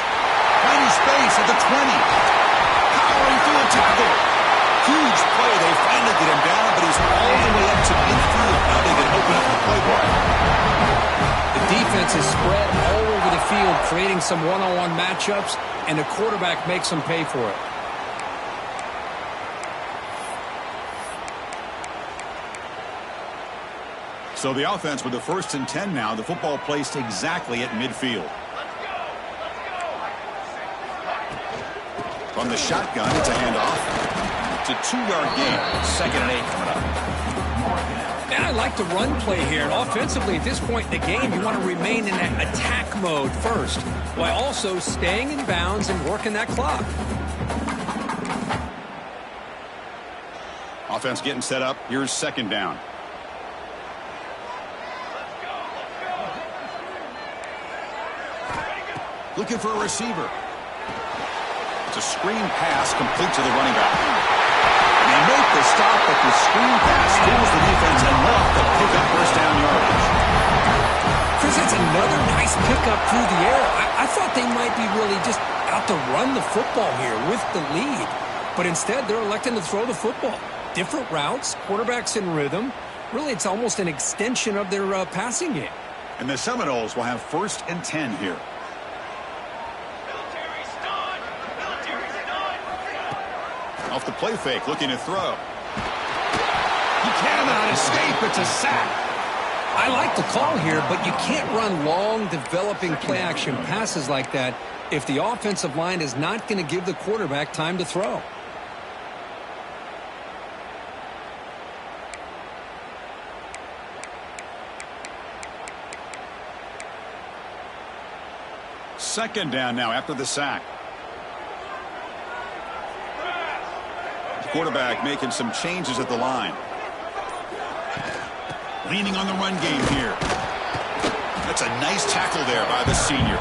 Finding space at the 20. Powering through a tackle. Huge play. They finally get him down, but he's all the way up to midfield. Now they can open up the playbook. The defense is spread all over the field, creating some one-on-one matchups, and the quarterback makes them pay for it. So the offense with the 1st and 10 now. The football placed exactly at midfield. From the shotgun, it's a handoff. It's a 2-yard gain. 2nd and 8 coming up. And I like the run play here. And offensively, at this point in the game, you want to remain in that attack mode first, while also staying in bounds and working that clock. Offense getting set up. Here's 2nd down. Looking for a receiver. It's a screen pass complete to the running back. And they make the stop, but the screen pass fools the defense enough to pick up first down yardage. Chris, it's another nice pickup through the air. I thought they might be really just out to run the football here with the lead. But instead, they're electing to throw the football. Different routes, quarterbacks in rhythm. Really, it's almost an extension of their passing game. And the Seminoles will have 1st and 10 here. Off the play fake, looking to throw. He cannot escape. It's a sack. I like the call here, but you can't run long, developing play-action passes like that if the offensive line is not going to give the quarterback time to throw. Second down now after the sack. The quarterback making some changes at the line. Leaning on the run game here. That's a nice tackle there by the senior.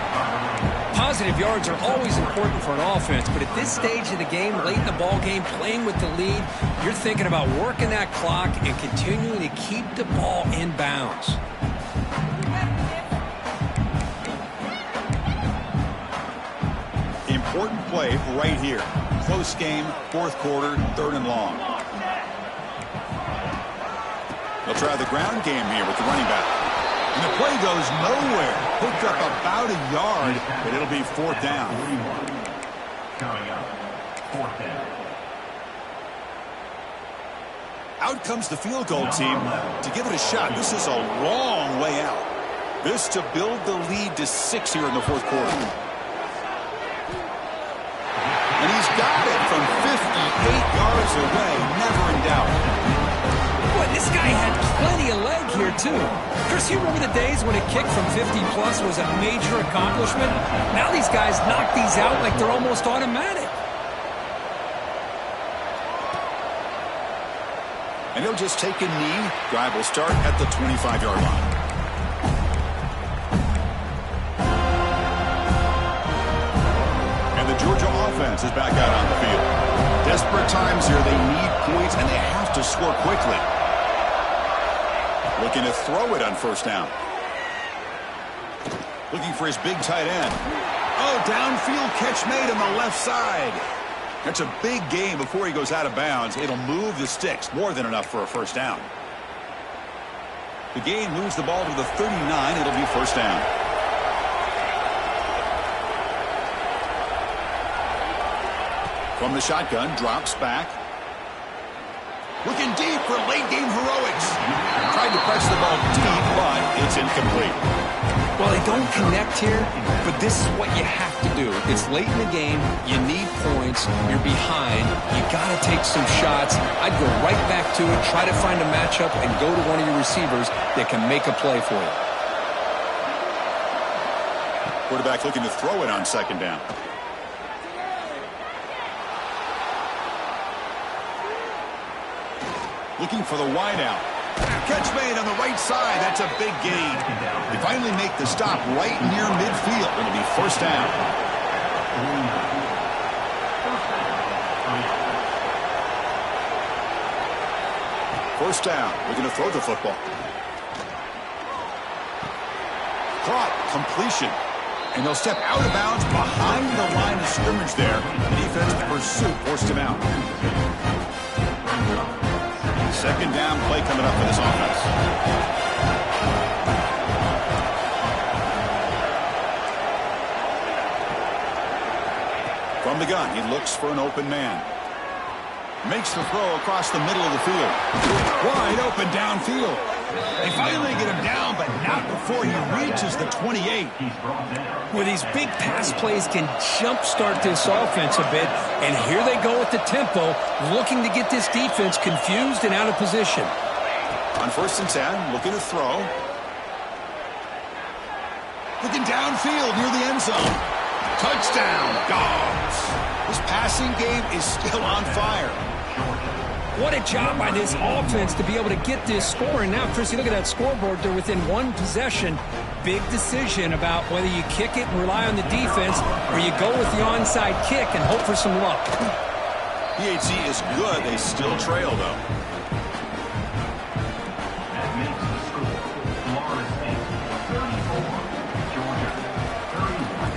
Positive yards are always important for an offense, but at this stage of the game, late in the ball game, playing with the lead, you're thinking about working that clock and continuing to keep the ball in bounds. Important play right here. Close game, 4th quarter, 3rd and long. They'll try the ground game here with the running back. And the play goes nowhere. Picked up about a yard, but it'll be 4th down. Coming up, 4th down. Out comes the field goal team to give it a shot. This is a long way out. This to build the lead to 6 here in the 4th quarter. And he's got it from 58 yards away, never in doubt. Boy, this guy had plenty of leg here, too. Chris, you remember the days when a kick from 50-plus was a major accomplishment? Now these guys knock these out like they're almost automatic. And he'll just take a knee. Drive will start at the 25-yard line. And the Georgia offense is back out on the field. Desperate times here. They need points, and they have to score quickly. Looking to throw it on 1st down. Looking for his big tight end. Oh, downfield catch made on the left side. That's a big gain before he goes out of bounds. It'll move the sticks. More than enough for a 1st down. The gain moves the ball to the 39. It'll be 1st down. From the shotgun, drops back. Looking deep for late-game heroics. Tried to press the ball deep, but it's incomplete. Well, they don't connect here, but this is what you have to do. It's late in the game. You need points. You're behind. You got to take some shots. I'd go right back to it, try to find a matchup, and go to one of your receivers that can make a play for you. Quarterback looking to throw it on 2nd down. Looking for the wideout. Catch made on the right side. That's a big gain. They finally make the stop right near midfield. It'll be 1st down. 1st down. Looking to throw the football. Caught. Completion. And they'll step out of bounds behind the line of scrimmage there. The defense pursuit forced him out. 2nd down play coming up for this offense. From the gun, he looks for an open man. Makes the throw across the middle of the field. Wide open downfield. They finally get him down, but not before he reaches the 28. Well, these big pass plays can jumpstart this offense a bit, and here they go at the tempo, looking to get this defense confused and out of position. On 1st and 10, looking to throw. Looking downfield near the end zone. Touchdown, Dogs. This passing game is still on fire. What a job by this offense to be able to get this score. And now, Chris, you look at that scoreboard, they're within 1 possession. Big decision about whether you kick it and rely on the defense or you go with the onside kick and hope for some luck. PHC is good. They still trail, though. That makes the score Florida State 34, Georgia 31.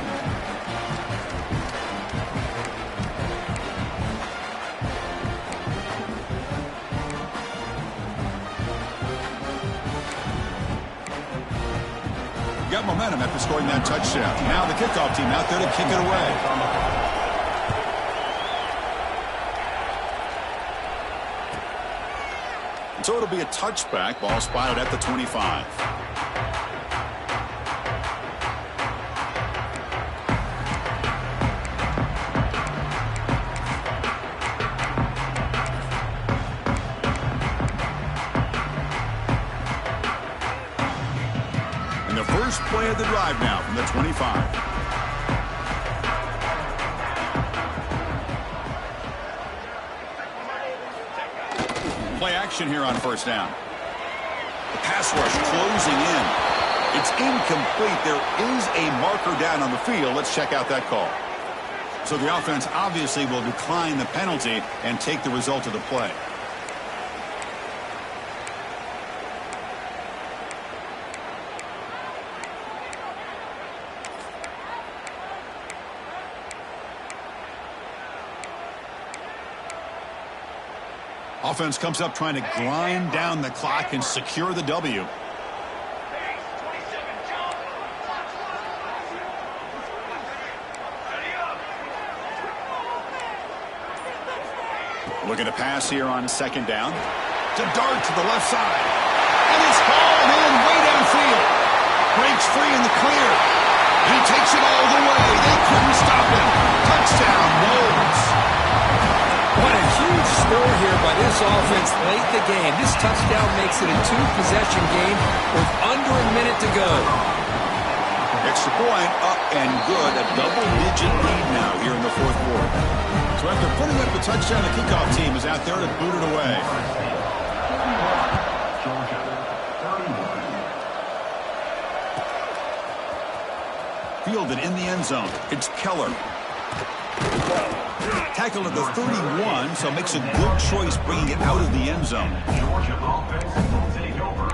Got momentum after scoring that touchdown. Now the kickoff team out there to kick it away. So it'll be a touchback. Ball spotted at the 25. And the first play of the drive now from the 25. Play action here on first down. The pass rush closing in. It's incomplete. There is a marker down on the field. Let's check out that call. So the offense obviously will decline the penalty and take the result of the play. Offense comes up trying to grind down the clock and secure the W. Looking to pass here on second down. To dart to the left side. And it's hauled in way downfield. Breaks free in the clear. He takes it all the way. They couldn't stop him. Touchdown, Knowles. What a huge score here by this offense late in the game. This touchdown makes it a two-possession game with under a minute to go. Extra point up and good. A double-digit lead now here in the fourth quarter. So after putting up the touchdown, the kickoff team is out there to boot it away. Georgia 31. Fielded in the end zone. It's Keller. Tackled at the 31, so makes a good choice bringing it out of the end zone. Georgia offense will take over.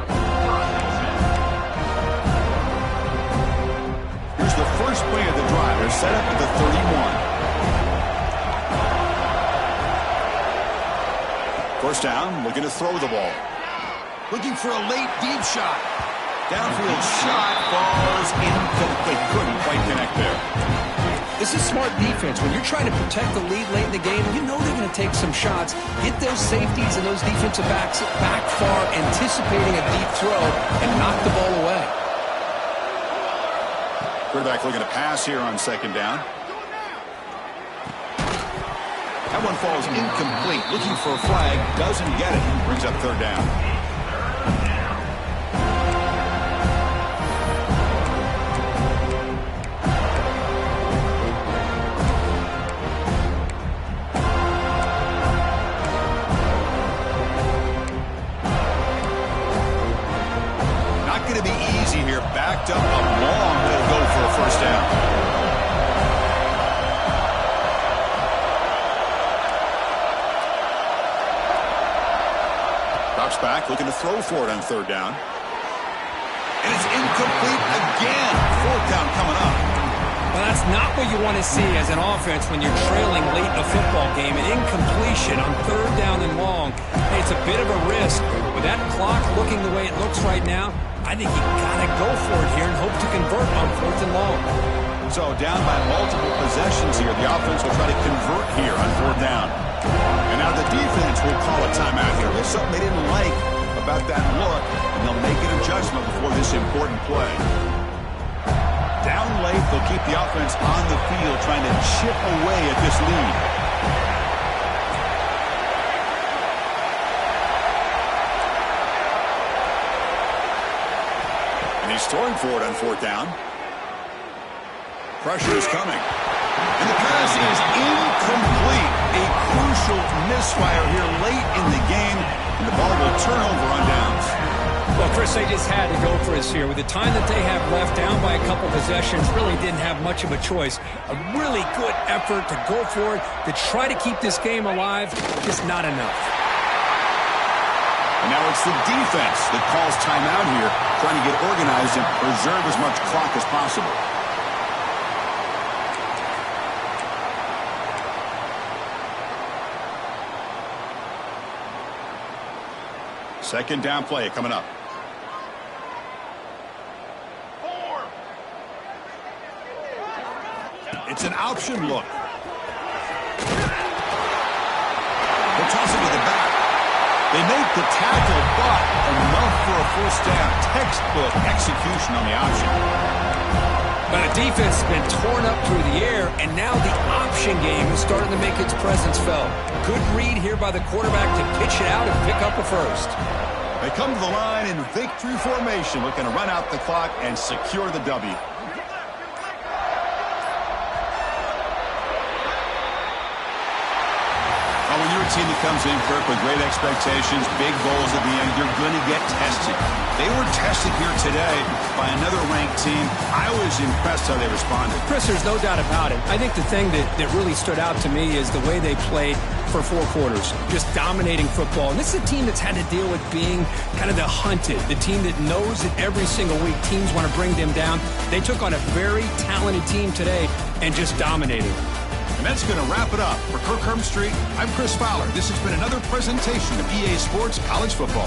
Here's the first play of the drive. They're set up at the 31. First down, looking to throw the ball. Looking for a late deep shot. Downfield shot falls incomplete. Couldn't quite connect there. This is smart defense. When you're trying to protect the lead late in the game, you know they're going to take some shots. Get those safeties and those defensive backs back far, anticipating a deep throw, and knock the ball away. Quarterback looking to pass here on second down. That one falls incomplete. Looking for a flag. Doesn't get it. Brings up third down. Backed up long. They'll go for a first down. Drops back, looking to throw for it on third down. And it's incomplete again. Fourth down coming up. Well, that's not what you want to see as an offense when you're trailing late in a football game. An incompletion on third down and long. Hey, it's a bit of a risk. With that clock looking the way it looks right now, I think you got to go for it here and hope to convert on fourth and long. So down by multiple possessions here. The offense will try to convert here on fourth down. And now the defense will call a timeout here. There's something they didn't like about that look, and they'll make an adjustment before this important play. Down late, they'll keep the offense on the field trying to chip away at this lead. He's throwing for it on fourth down. Pressure is coming. And the pass is incomplete. A crucial misfire here late in the game. And the ball will turn over on downs. Well, Chris, they just had to go for us here. With the time that they have left, down by a couple possessions, really didn't have much of a choice. A really good effort to go for it, to try to keep this game alive, just not enough. And now it's the defense that calls timeout here, trying to get organized and preserve as much clock as possible. Second down play coming up. It's an option look. They'll toss it to the back. They make the tackle, but enough for a first down. Textbook execution on the option. But the defense has been torn up through the air, and now the option game is starting to make its presence felt. Good read here by the quarterback to pitch it out and pick up a first. They come to the line in victory formation, looking to run out the clock and secure the W. When you're a team that comes in, Kirk, with great expectations, big goals at the end, you're going to get tested. They were tested here today by another ranked team. I was impressed how they responded. Chris, there's no doubt about it. I think the thing that really stood out to me is the way they played for 4 quarters, just dominating football. And this is a team that's had to deal with being kind of the hunted, the team that knows that every single week teams want to bring them down. They took on a very talented team today and just dominated. And that's going to wrap it up. For Kirk Street, I'm Chris Fowler. This has been another presentation of EA Sports College Football.